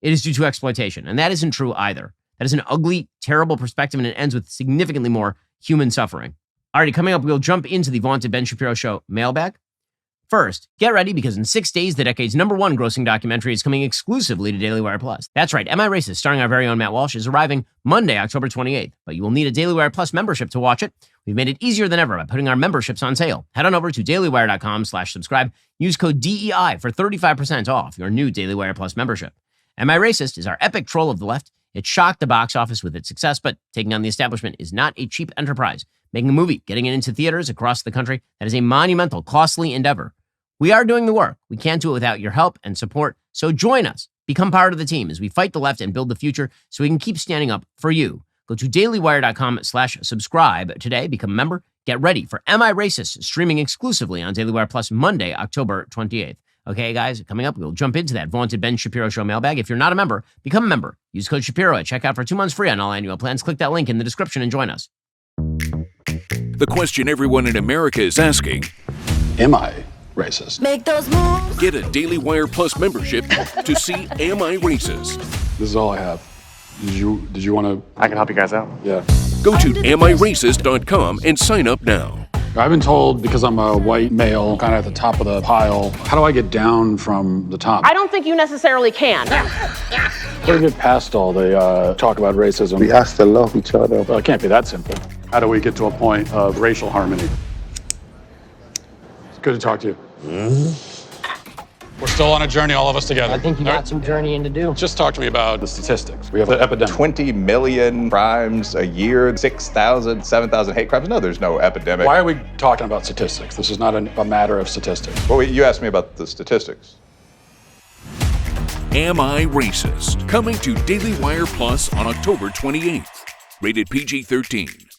It is due to exploitation. And that isn't true either. That is an ugly, terrible perspective, and it ends with significantly more human suffering. Alrighty, coming up, we'll jump into the vaunted Ben Shapiro Show mailbag. First, get ready because in 6 days, the decade's #1 grossing documentary is coming exclusively to Daily Wire Plus. That's right, Am I Racist, starring our very own Matt Walsh, is arriving Monday, October 28th. But you will need a Daily Wire Plus membership to watch it. We've made it easier than ever by putting our memberships on sale. Head on over to dailywire.com/subscribe. Use code DEI for 35% off your new Daily Wire Plus membership. Am I Racist is our epic troll of the left. It shocked the box office with its success, but taking on the establishment is not a cheap enterprise. Making a movie, getting it into theaters across the country, that is a monumental, costly endeavor. We are doing the work. We can't do it without your help and support. So join us. Become part of the team as we fight the left and build the future so we can keep standing up for you. Go to dailywire.com/subscribe today. Become a member. Get ready for Am I Racist? Streaming exclusively on Daily Wire Plus Monday, October 28th. Okay, guys, coming up, we'll jump into that vaunted Ben Shapiro Show mailbag. If you're not a member, become a member. Use code Shapiro at checkout for 2 months free on all annual plans. Click that link in the description and join us. The question everyone in America is asking, am I racist? Make those moves. Get a Daily Wire Plus membership to see Am I Racist? This is all I have. Did you want to? I can help you guys out. Yeah. Go to amирacist.com and sign up now. I've been told because I'm a white male, kind of at the top of the pile, how do I get down from the top? I don't think you necessarily can. How do we get past all the talk about racism? We have to love each other. Well, it can't be that simple. How do we get to a point of racial harmony? It's good to talk to you. We're still on a journey, all of us together. I think you got some journeying to do. Just talk to me about the statistics. We have an epidemic. 20 million crimes a year, 6,000, 7,000 hate crimes. No, there's no epidemic. Why are we talking about statistics? This is not a matter of statistics. Well, you asked me about the statistics. Am I Racist? Coming to Daily Wire Plus on October 28th. Rated PG-13.